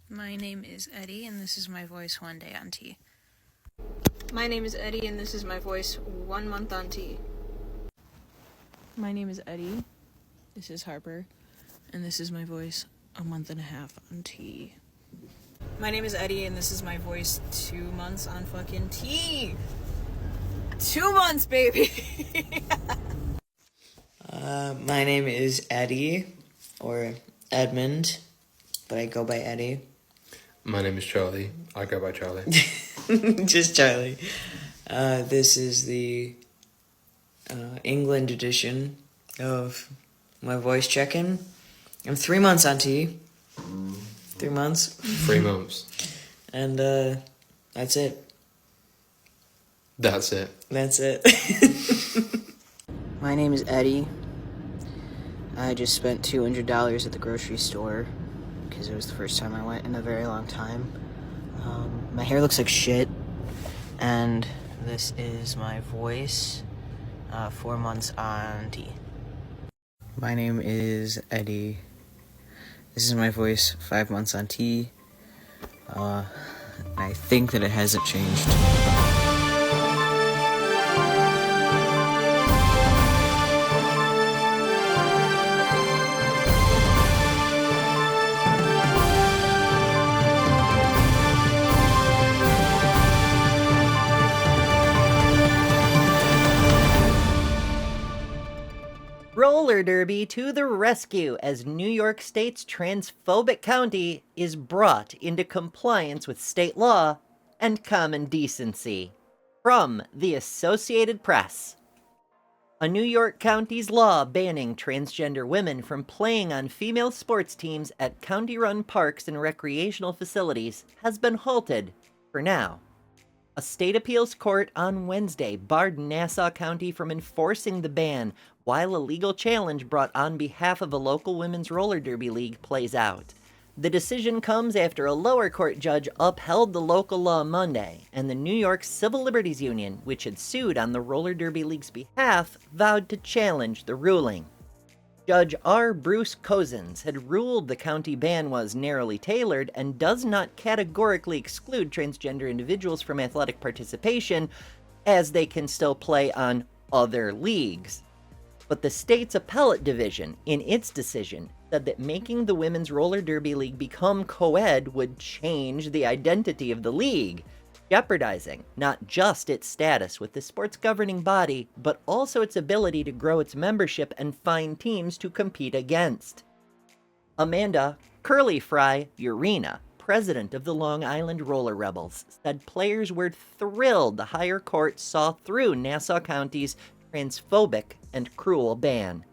My name is Eddie, and this is my voice one day on T. My name is Eddie, and this is my voice 1 month on T. My name is Eddie. This is Harper, and this is my voice a month and a half on T. My name is Eddie, and this is my voice 2 months on fucking T. 2 months, baby! My name is Eddie, or Edmund, but I go by Eddie. My name is Charlie. I go by Charlie. Just Charlie. This is the England edition of my voice check-in. I'm 3 months on T. 3 months. 3 months. And that's it. That's it. That's it. My name is Eddie. I just spent $200 at the grocery store because it was the first time I went in a very long time. My hair looks like shit, and this is my voice 4 months on T. My name is Eddie. This is my voice 5 months on T. I think that it hasn't changed. Roller derby to the rescue as New York State's transphobic county is brought into compliance with state law and common decency. From the Associated Press. A New York county's law banning transgender women from playing on female sports teams at county-run parks and recreational facilities has been halted for now. A state appeals court on Wednesday barred Nassau County from enforcing the ban while a legal challenge brought on behalf of a local women's roller derby league plays out. The decision comes after a lower court judge upheld the local law Monday, and the New York Civil Liberties Union, which had sued on the roller derby league's behalf, vowed to challenge the ruling. Judge R. Bruce Cozens had ruled the county ban was narrowly tailored and does not categorically exclude transgender individuals from athletic participation, as they can still play on other leagues. But the state's appellate division, in its decision, said that making the Women's Roller Derby League become co-ed would change the identity of the league, jeopardizing not just its status with the sport's governing body, but also its ability to grow its membership and find teams to compete against. Amanda Curly Fry Urena, president of the Long Island Roller Rebels, said players were thrilled the higher court saw through Nassau County's transphobic and cruel ban.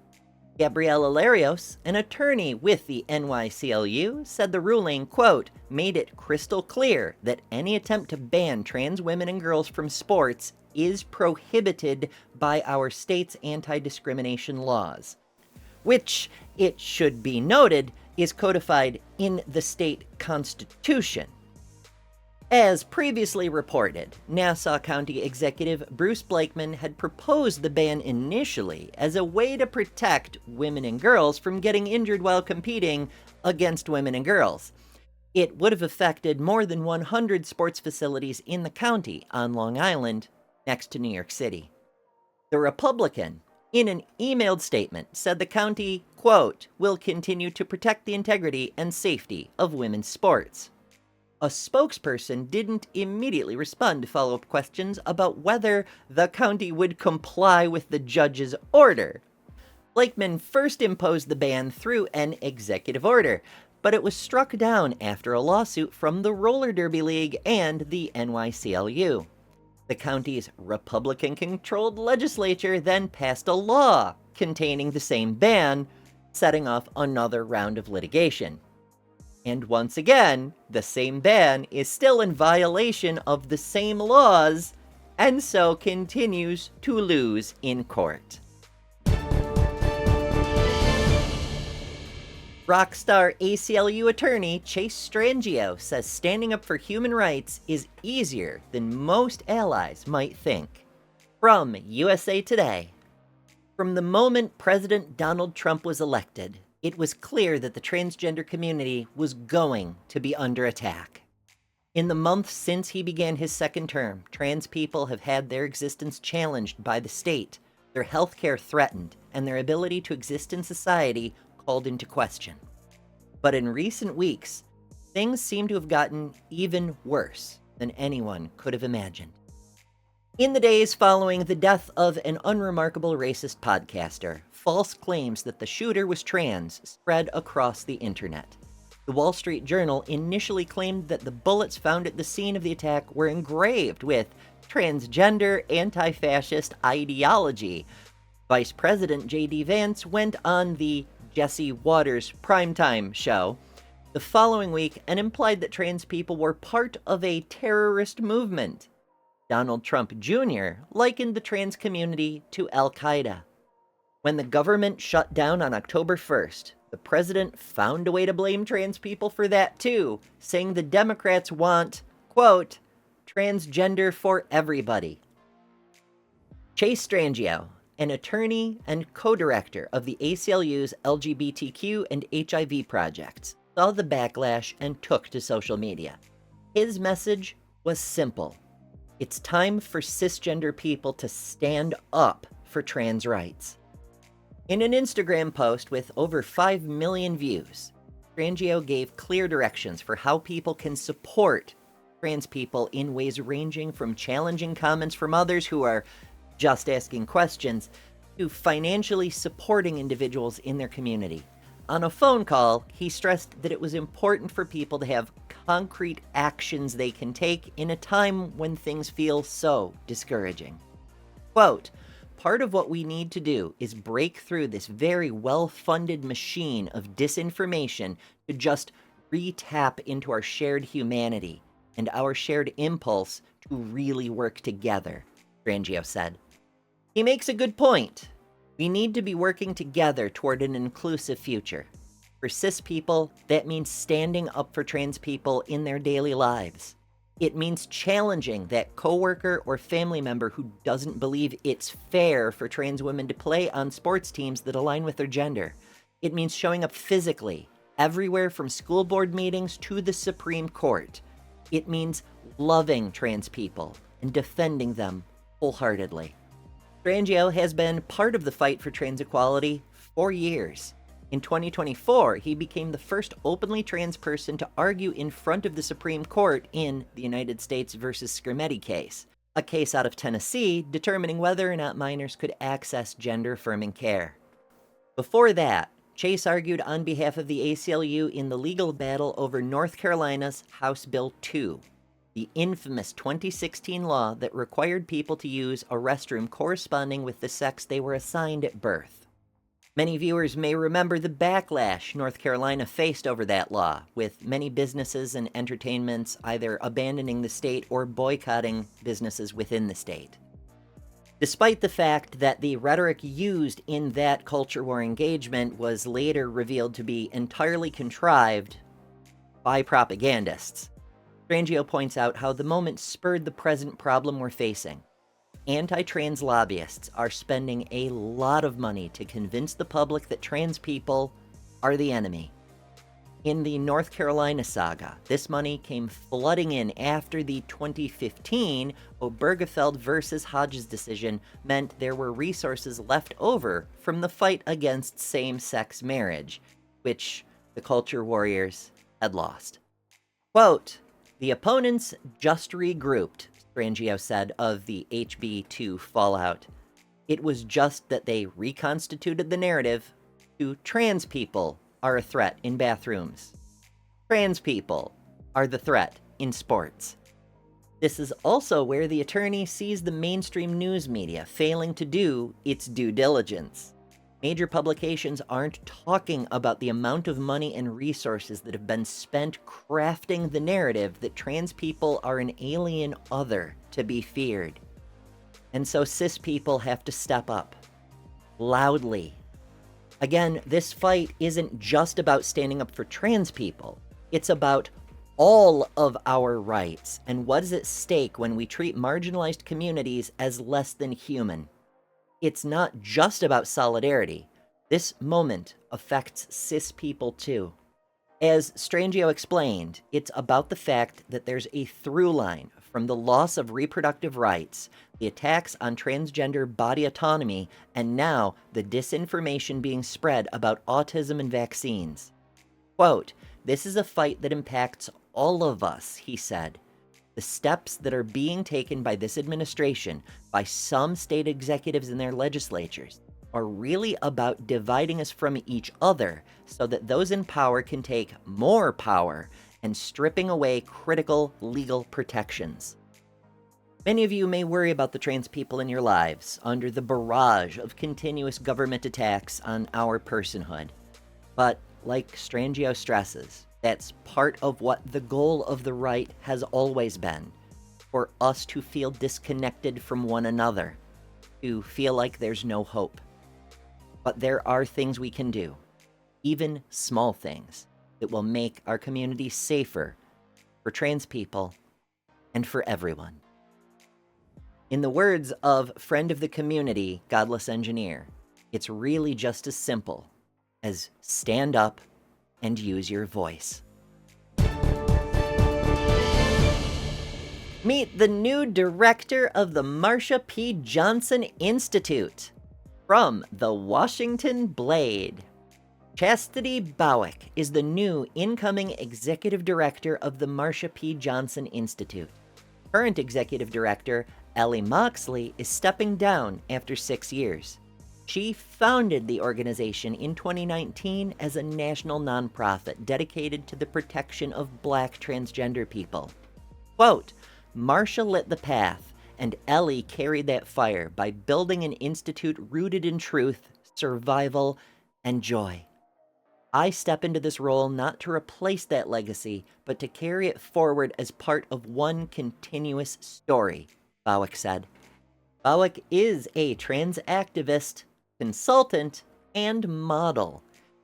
Gabriela Larios, an attorney with the NYCLU, said the ruling, quote, made it crystal clear that any attempt to ban trans women and girls from sports is prohibited by our state's anti-discrimination laws, which, it should be noted, is codified in the state constitution. As previously reported, Nassau County Executive Bruce Blakeman had proposed the ban initially as a way to protect women and girls from getting injured while competing against women and girls. It would have affected more than 100 sports facilities in the county on Long Island, next to New York City. The Republican, in an emailed statement, said the county, quote, will continue to protect the integrity and safety of women's sports. A spokesperson didn't immediately respond to follow-up questions about whether the county would comply with the judge's order. Blakeman first imposed the ban through an executive order, but it was struck down after a lawsuit from the Roller Derby League and the NYCLU. The county's Republican-controlled legislature then passed a law containing the same ban, setting off another round of litigation. And once again, the same ban is still in violation of the same laws, and so continues to lose in court. Rockstar ACLU attorney Chase Strangio says standing up for human rights is easier than most allies might think. From USA Today. From the moment President Donald Trump was elected, it was clear that the transgender community was going to be under attack. In the months since he began his second term, trans people have had their existence challenged by the state, their health care threatened, and their ability to exist in society called into question. But in recent weeks, things seem to have gotten even worse than anyone could have imagined. In the days following the death of an unremarkable racist podcaster, false claims that the shooter was trans spread across the internet. The Wall Street Journal initially claimed that the bullets found at the scene of the attack were engraved with transgender anti-fascist ideology. Vice President J.D. Vance went on the Jesse Waters primetime show the following week and implied that trans people were part of a terrorist movement. Donald Trump Jr. likened the trans community to Al-Qaeda. When the government shut down on October 1st, the president found a way to blame trans people for that too, saying the Democrats want, quote, transgender for everybody. Chase Strangio, an attorney and co-director of the ACLU's LGBTQ and HIV projects, saw the backlash and took to social media. His message was simple. It's time for cisgender people to stand up for trans rights. In an Instagram post with over 5 million views, Strangio gave clear directions for how people can support trans people in ways ranging from challenging comments from others who are just asking questions to financially supporting individuals in their community. On a phone call, he stressed that it was important for people to have concrete actions they can take in a time when things feel so discouraging. Quote, part of what we need to do is break through this very well-funded machine of disinformation to just re-tap into our shared humanity and our shared impulse to really work together, Strangio said. He makes a good point. We need to be working together toward an inclusive future. For cis people, that means standing up for trans people in their daily lives. It means challenging that coworker or family member who doesn't believe it's fair for trans women to play on sports teams that align with their gender. It means showing up physically, everywhere from school board meetings to the Supreme Court. It means loving trans people and defending them wholeheartedly. Strangio has been part of the fight for trans equality for years. In 2024, he became the first openly trans person to argue in front of the Supreme Court in the United States versus Scrimetti case, a case out of Tennessee determining whether or not minors could access gender-affirming care. Before that, Chase argued on behalf of the ACLU in the legal battle over North Carolina's House Bill 2, the infamous 2016 law that required people to use a restroom corresponding with the sex they were assigned at birth. Many viewers may remember the backlash North Carolina faced over that law, with many businesses and entertainments either abandoning the state or boycotting businesses within the state. Despite the fact that the rhetoric used in that culture war engagement was later revealed to be entirely contrived by propagandists, Strangio points out how the moment spurred the present problem we're facing. Anti-trans lobbyists are spending a lot of money to convince the public that trans people are the enemy. In the North Carolina saga, this money came flooding in after the 2015 Obergefell versus Hodges decision meant there were resources left over from the fight against same-sex marriage, which the culture warriors had lost. Quote, the opponents just regrouped, Strangio said of the HB2 fallout. It was just that they reconstituted the narrative to trans people are a threat in bathrooms. Trans people are the threat in sports. This is also where the attorney sees the mainstream news media failing to do its due diligence. Major publications aren't talking about the amount of money and resources that have been spent crafting the narrative that trans people are an alien other to be feared. And so cis people have to step up. Loudly. Again, this fight isn't just about standing up for trans people. It's about all of our rights and what is at stake when we treat marginalized communities as less than human. It's not just about solidarity. This moment affects cis people too. As Strangio explained, it's about the fact that there's a through line from the loss of reproductive rights, the attacks on transgender body autonomy, and now the disinformation being spread about autism and vaccines. Quote, "This is a fight that impacts all of us," he said. The steps that are being taken by this administration, by some state executives in their legislatures, are really about dividing us from each other so that those in power can take more power and stripping away critical legal protections. Many of you may worry about the trans people in your lives under the barrage of continuous government attacks on our personhood. But like Strangio stresses, that's part of what the goal of the right has always been, for us to feel disconnected from one another, to feel like there's no hope. But there are things we can do, even small things, that will make our community safer for trans people and for everyone. In the words of friend of the community, Godless Engineer, it's really just as simple as stand up and use your voice. Meet the new director of the Marsha P. Johnson Institute. From the Washington Blade. Chastity Bowick is the new incoming executive director of the Marsha P. Johnson Institute. Current executive director, Ellie Moxley, is stepping down after 6 years. She founded the organization in 2019 as a national nonprofit dedicated to the protection of Black transgender people. Quote, "Marsha lit the path, and Ellie carried that fire by building an institute rooted in truth, survival, and joy. I step into this role not to replace that legacy, but to carry it forward as part of one continuous story," Bowick said. Bowick is a trans activist, consultant, and model.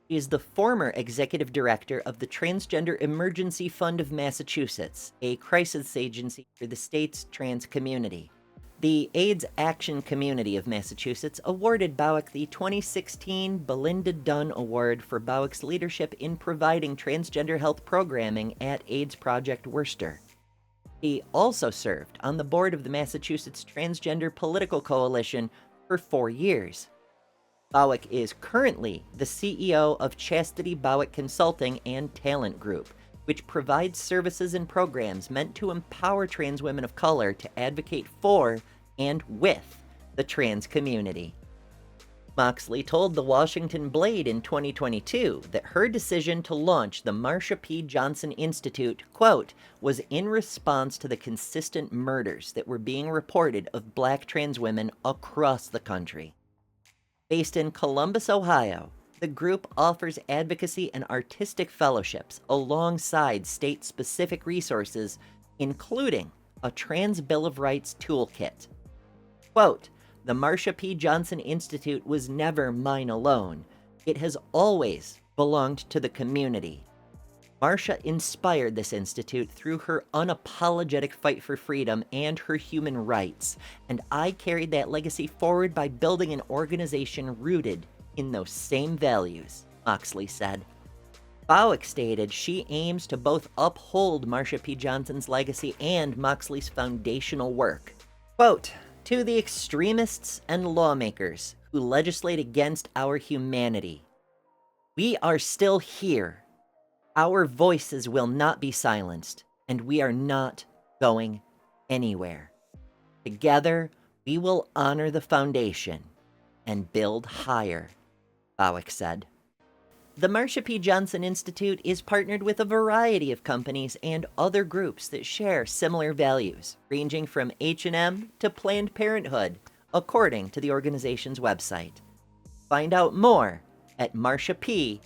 She is the former executive director of the Transgender Emergency Fund of Massachusetts, a crisis agency for the state's trans community. The AIDS Action Community of Massachusetts awarded Bowick the 2016 Belinda Dunn Award for Bowick's leadership in providing transgender health programming at AIDS Project Worcester. He also served on the board of the Massachusetts Transgender Political Coalition for 4 years. Bowick is currently the CEO of Chastity Bowick Consulting and Talent Group, which provides services and programs meant to empower trans women of color to advocate for and with the trans community. Moxley told the Washington Blade in 2022 that her decision to launch the Marsha P. Johnson Institute, quote, "was in response to the consistent murders that were being reported of Black trans women across the country." Based in Columbus, Ohio, the group offers advocacy and artistic fellowships alongside state-specific resources, including a Trans Bill of Rights toolkit. Quote, "The Marsha P. Johnson Institute was never mine alone. It has always belonged to the community. Marsha inspired this institute through her unapologetic fight for freedom and her human rights, and I carried that legacy forward by building an organization rooted in those same values," Moxley said. Bowick stated she aims to both uphold Marsha P. Johnson's legacy and Moxley's foundational work. Quote, "To the extremists and lawmakers who legislate against our humanity, we are still here. Our voices will not be silenced, and we are not going anywhere. Together, we will honor the foundation and build higher," Bowick said. The Marsha P. Johnson Institute is partnered with a variety of companies and other groups that share similar values, ranging from H&M to Planned Parenthood, according to the organization's website. Find out more at marshap.org.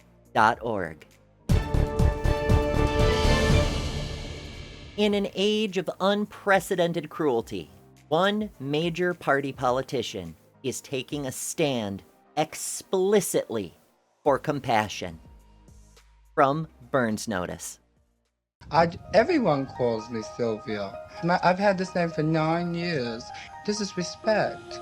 In an age of unprecedented cruelty, one major party politician is taking a stand explicitly for compassion. From Burns Notice. Everyone calls me Sylvia. I've had this name for 9 years. This is respect.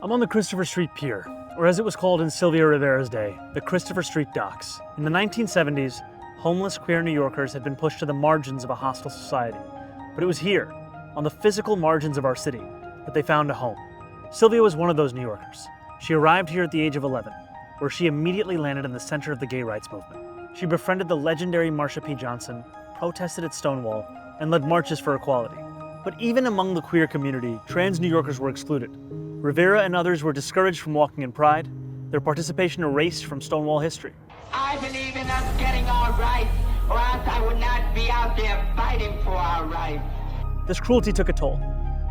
I'm on the Christopher Street Pier. or as it was called in Sylvia Rivera's day, the Christopher Street Docks. In the 1970s, homeless queer New Yorkers had been pushed to the margins of a hostile society. But it was here, on the physical margins of our city, that they found a home. Sylvia was one of those New Yorkers. She arrived here at the age of 11, where she immediately landed in the center of the gay rights movement. She befriended the legendary Marsha P. Johnson, protested at Stonewall, and led marches for equality. But even among the queer community, trans New Yorkers were excluded. Rivera and others were discouraged from walking in pride, their participation erased from Stonewall history. I believe in us getting our rights, or else I would not be out there fighting for our rights. This cruelty took a toll.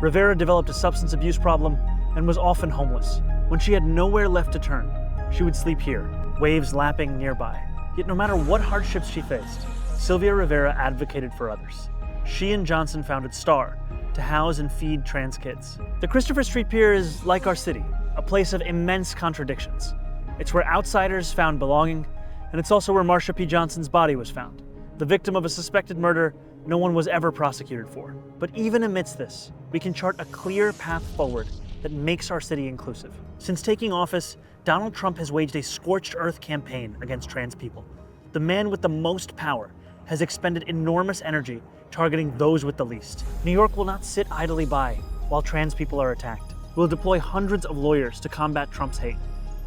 Rivera developed a substance abuse problem and was often homeless. When she had nowhere left to turn, she would sleep here, waves lapping nearby. Yet no matter what hardships she faced, Sylvia Rivera advocated for others. She and Johnson founded STAR to house and feed trans kids. The Christopher Street Pier is like our city, a place of immense contradictions. It's where outsiders found belonging, and it's also where Marsha P. Johnson's body was found, the victim of a suspected murder no one was ever prosecuted for. But even amidst this, we can chart a clear path forward that makes our city inclusive. Since taking office, Donald Trump has waged a scorched earth campaign against trans people. The man with the most power has expended enormous energy targeting those with the least. New York will not sit idly by while trans people are attacked. We'll deploy hundreds of lawyers to combat Trump's hate,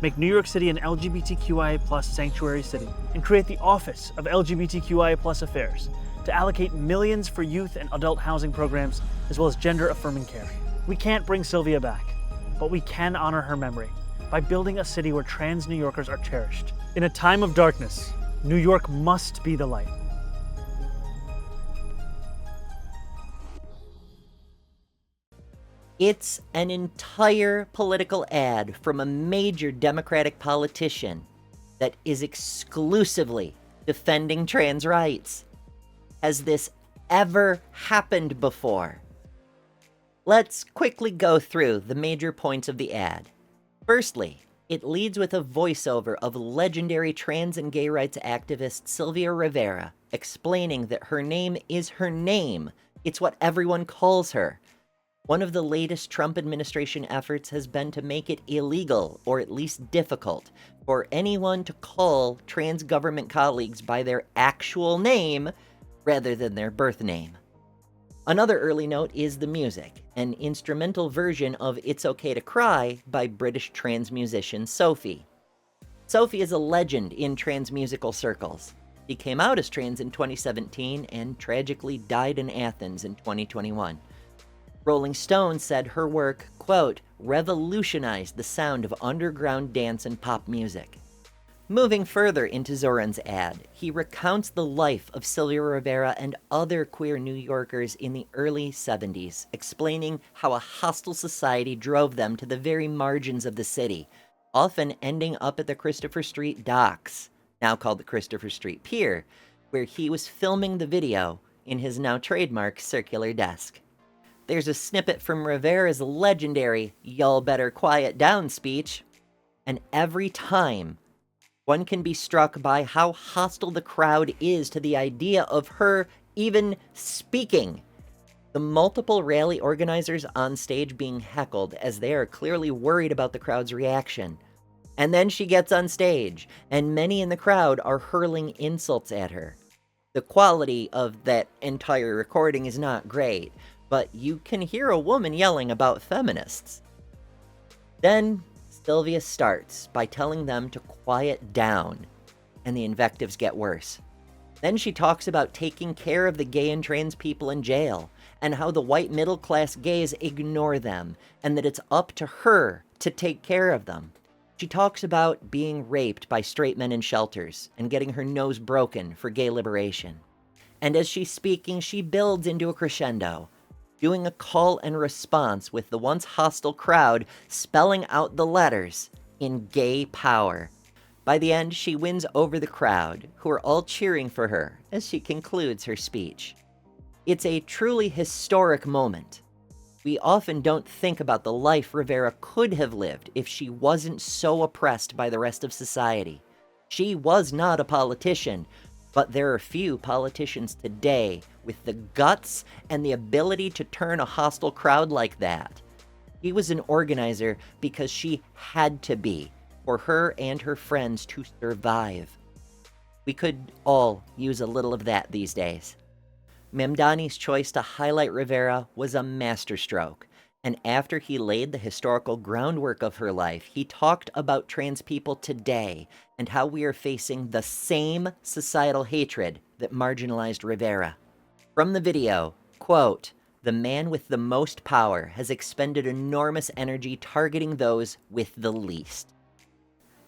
make New York City an LGBTQIA+ sanctuary city, and create the Office of LGBTQIA+ Affairs to allocate millions for youth and adult housing programs, as well as gender-affirming care. We can't bring Sylvia back, but we can honor her memory by building a city where trans New Yorkers are cherished. In a time of darkness, New York must be the light. It's an entire political ad from a major Democratic politician that is exclusively defending trans rights. Has this ever happened before? Let's quickly go through the major points of the ad. Firstly, it leads with a voiceover of legendary trans and gay rights activist Sylvia Rivera explaining that her name is her name. It's what everyone calls her. One of the latest Trump administration efforts has been to make it illegal, or at least difficult, for anyone to call trans government colleagues by their actual name rather than their birth name. Another early note is the music, an instrumental version of It's Okay to Cry by British trans musician Sophie. Sophie is a legend in trans musical circles. She came out as trans in 2017 and tragically died in Athens in 2021. Rolling Stone said her work, quote, revolutionized the sound of underground dance and pop music. Moving further into Zoran's ad, he recounts the life of Sylvia Rivera and other queer New Yorkers in the early 70s, explaining how a hostile society drove them to the very margins of the city, often ending up at the Christopher Street Docks, now called the Christopher Street Pier, where he was filming the video in his now trademark circular desk. There's a snippet from Rivera's legendary "Y'all better quiet down" speech, and every time, one can be struck by how hostile the crowd is to the idea of her even speaking. The multiple rally organizers on stage being heckled as they are clearly worried about the crowd's reaction. And then she gets on stage, and many in the crowd are hurling insults at her. The quality of that entire recording is not great, but you can hear a woman yelling about feminists. Then Sylvia starts by telling them to quiet down, and the invectives get worse. Then she talks about taking care of the gay and trans people in jail, and how the white middle-class gays ignore them, and that it's up to her to take care of them. She talks about being raped by straight men in shelters, and getting her nose broken for gay liberation. And as she's speaking, she builds into a crescendo, doing a call and response with the once hostile crowd spelling out the letters in gay power. By the end, she wins over the crowd, who are all cheering for her as she concludes her speech. It's a truly historic moment. We often don't think about the life Rivera could have lived if she wasn't so oppressed by the rest of society. She was not a politician, but there are few politicians today with the guts and the ability to turn a hostile crowd like that. She was an organizer because she had to be, for her and her friends to survive. We could all use a little of that these days. Mamdani's choice to highlight Rivera was a masterstroke, and after he laid the historical groundwork of her life, he talked about trans people today and how we are facing the same societal hatred that marginalized Rivera. From the video, quote, "The man with the most power has expended enormous energy targeting those with the least."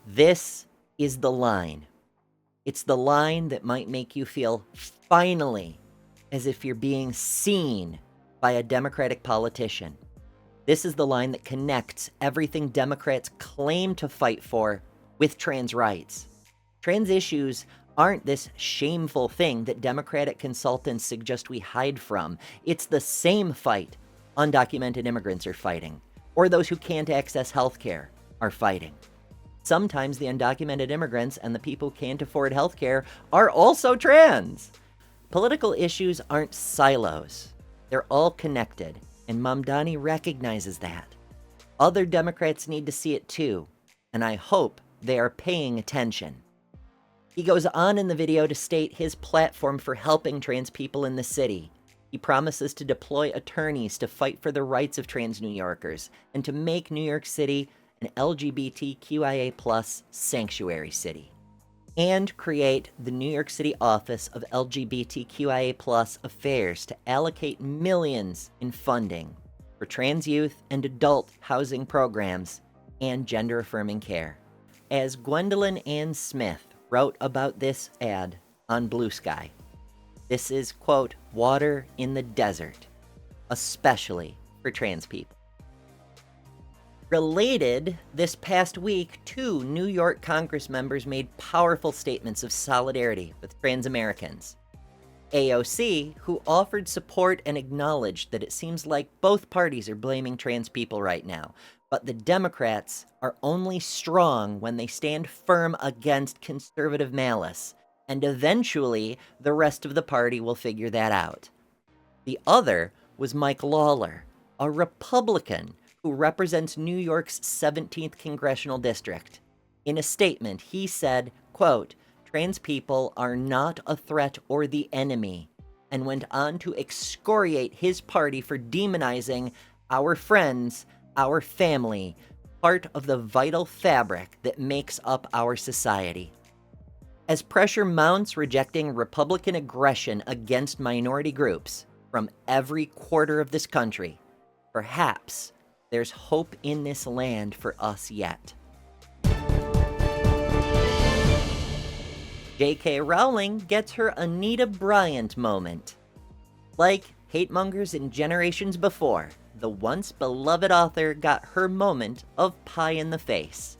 This is the line. It's the line that might make you feel finally as if you're being seen by a Democratic politician. This is the line that connects everything Democrats claim to fight for with trans rights. Trans issues aren't this shameful thing that Democratic consultants suggest we hide from. It's the same fight undocumented immigrants are fighting, or those who can't access health care are fighting. Sometimes the undocumented immigrants and the people who can't afford health care are also trans. Political issues aren't silos. They're all connected, and Mamdani recognizes that. Other Democrats need to see it too, and I hope they are paying attention. He goes on in the video to state his platform for helping trans people in the city. He promises to deploy attorneys to fight for the rights of trans New Yorkers and to make New York City an LGBTQIA+ sanctuary city, and create the New York City Office of LGBTQIA+ Affairs to allocate millions in funding for trans youth and adult housing programs and gender-affirming care. As Gwendolyn Ann Smith wrote about this ad on Blue Sky, this is, quote, water in the desert, especially for trans people. Related, this past week, 2 New York Congress members made powerful statements of solidarity with trans Americans. AOC, who offered support and acknowledged that it seems like both parties are blaming trans people right now, but the Democrats are only strong when they stand firm against conservative malice, and eventually the rest of the party will figure that out. The other was Mike Lawler, a Republican who represents New York's 17th Congressional District. In a statement, he said, quote, "Trans people are not a threat or the enemy," and went on to excoriate his party for demonizing our friends, our family, part of the vital fabric that makes up our society. As pressure mounts rejecting Republican aggression against minority groups from every quarter of this country, perhaps there's hope in this land for us yet. J.K. Rowling gets her Anita Bryant moment. Like hate-mongers in generations before, the once beloved author got her moment of pie in the face.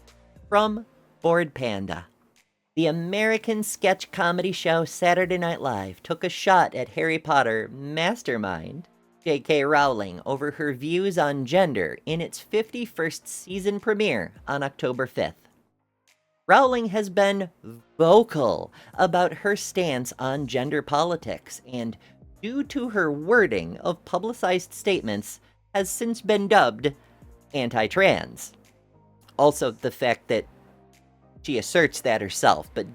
From Bored Panda. The American sketch comedy show Saturday Night Live took a shot at Harry Potter mastermind J.K. Rowling over her views on gender in its 51st season premiere on October 5th. Rowling has been vocal about her stance on gender politics, and due to her wording of publicized statements, has since been dubbed anti-trans. Also, the fact that she asserts that herself, but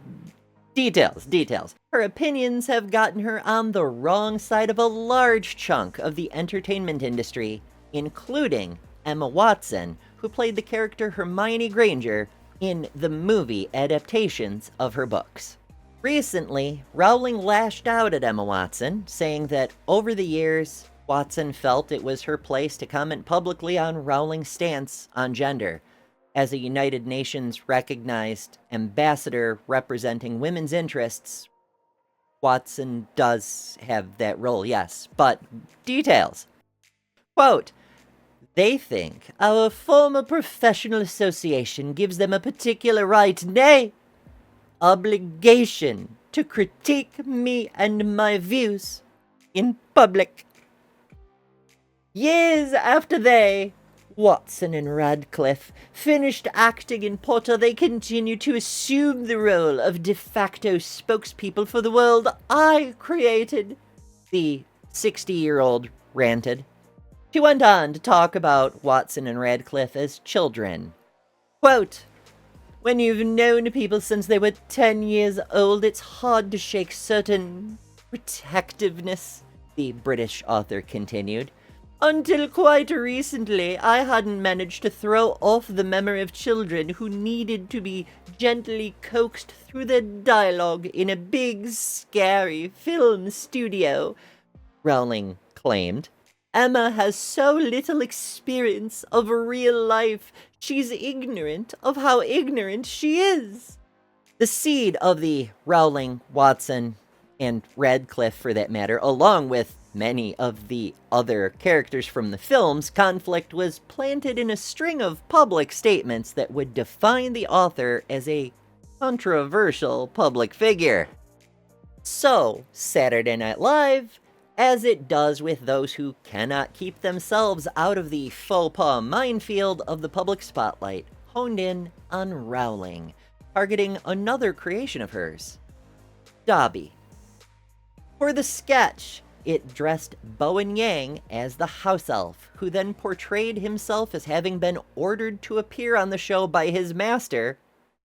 details. Her opinions have gotten her on the wrong side of a large chunk of the entertainment industry, including Emma Watson, who played the character Hermione Granger in the movie adaptations of her books. Recently, Rowling lashed out at Emma Watson, saying that over the years, Watson felt it was her place to comment publicly on Rowling's stance on gender. As a United Nations recognized ambassador representing women's interests, Watson does have that role, yes, but details. Quote, "They think our former professional association gives them a particular right, nay, obligation to critique me and my views in public. Years after they, Watson and Radcliffe, finished acting in Potter, they continue to assume the role of de facto spokespeople for the world I created," the 60-year-old ranted. She went on to talk about Watson and Radcliffe as children. Quote, When you've known people since they were 10 years old, it's hard to shake certain protectiveness, the British author continued. Until quite recently, I hadn't managed to throw off the memory of children who needed to be gently coaxed through their dialogue in a big, scary film studio, Rowling claimed. Emma has so little experience of real life, she's ignorant of how ignorant she is. The seed of the Rowling, Watson, and Radcliffe, for that matter, along with many of the other characters from the film's conflict, was planted in a string of public statements that would define the author as a controversial public figure. So, Saturday Night Live, as it does with those who cannot keep themselves out of the faux pas minefield of the public spotlight, honed in on Rowling, targeting another creation of hers, Dobby. For the sketch, it dressed Bowen Yang as the house elf, who then portrayed himself as having been ordered to appear on the show by his master,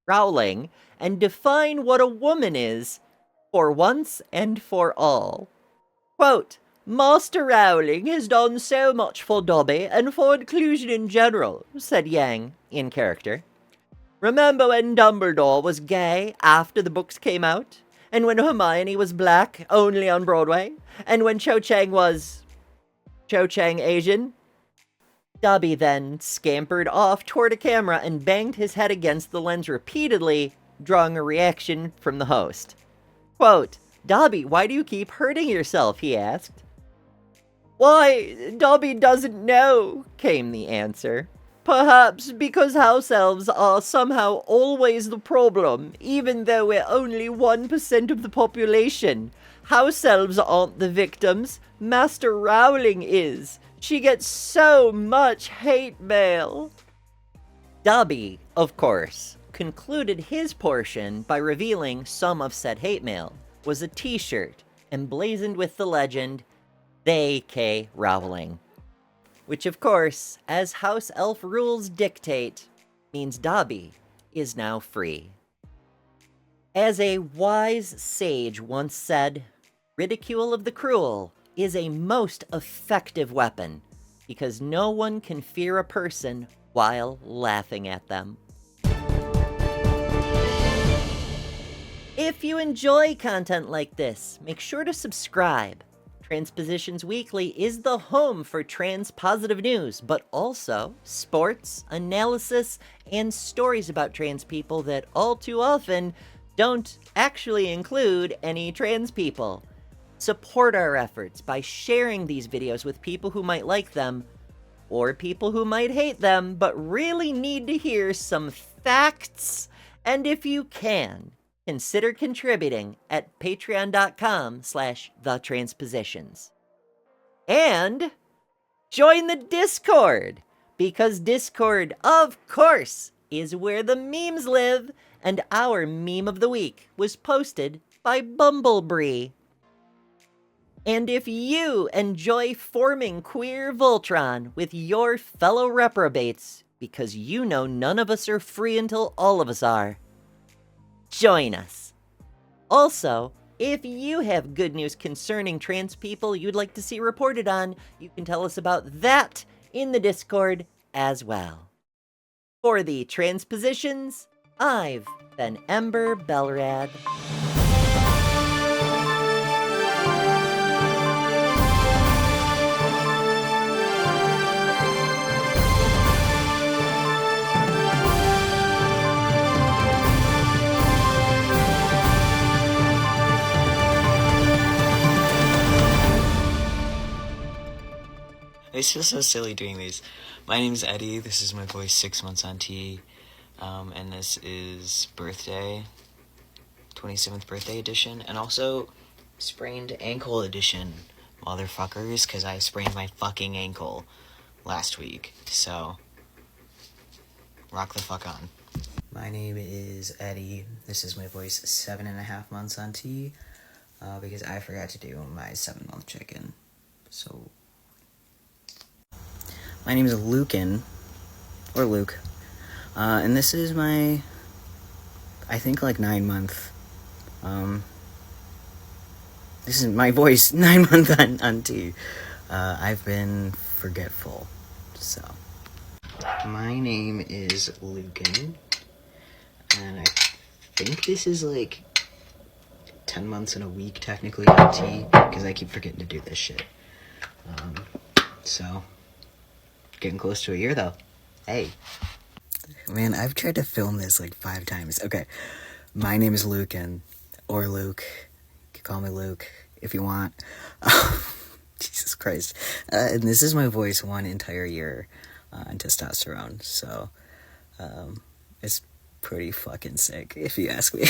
Rowling, and define what a woman is, for once and for all. Quote, Master Rowling has done so much for Dobby and for inclusion in general, said Yang, in character. Remember when Dumbledore was gay after the books came out? And when Hermione was black only on Broadway? And when Cho Chang was... Cho Chang Asian? Dobby then scampered off toward a camera and banged his head against the lens repeatedly, drawing a reaction from the host. Quote, Dobby, why do you keep hurting yourself? He asked. Why, Dobby doesn't know, came the answer. Perhaps because house elves are somehow always the problem, even though we're only 1% of the population. House elves aren't the victims. Master Rowling is. She gets so much hate mail. Dobby, of course, concluded his portion by revealing some of said hate mail was a t-shirt emblazoned with the legend, They K. Rowling. Which, of course, as house elf rules dictate, means Dobby is now free. As a wise sage once said, ridicule of the cruel is a most effective weapon, because no one can fear a person while laughing at them. If you enjoy content like this, make sure to subscribe. Transpositions Weekly is the home for trans-positive news, but also sports, analysis, and stories about trans people that all too often don't actually include any trans people. Support our efforts by sharing these videos with people who might like them, or people who might hate them, but really need to hear some facts. And if you can, consider contributing at patreon.com/thetranspositions. And join the Discord, because Discord, of course, is where the memes live, and our meme of the week was posted by Bumblebee. And if you enjoy forming Queer Voltron with your fellow reprobates, because you know none of us are free until all of us are, join us. Also, if you have good news concerning trans people you'd like to see reported on, you can tell us about that in the Discord as well. For the Transpositions, I've been Ember Belrad. I feel so silly doing these. My name's Eddie. This is my voice 6 months on T. And this is birthday, 27th birthday edition, and also sprained ankle edition, motherfuckers, because I sprained my fucking ankle last week. So, rock the fuck on. My name is Eddie. This is my voice 7.5 months on T, because I forgot to do my 7-month check-in. So, my name is Lucan, or Luke, and this is my I think like 9 month. This is my voice, 9 month on T. I've been forgetful, so. My name is Lucan, and I think this is like 10 months and a week technically on T, because I keep forgetting to do this shit. So, getting close to a year though. Hey. Man, I've tried to film this like 5 times. Okay, my name is Lucan, or Luke. You can call me Luke if you want. Jesus Christ. And this is my voice 1 entire year on testosterone, so it's pretty fucking sick if you ask me.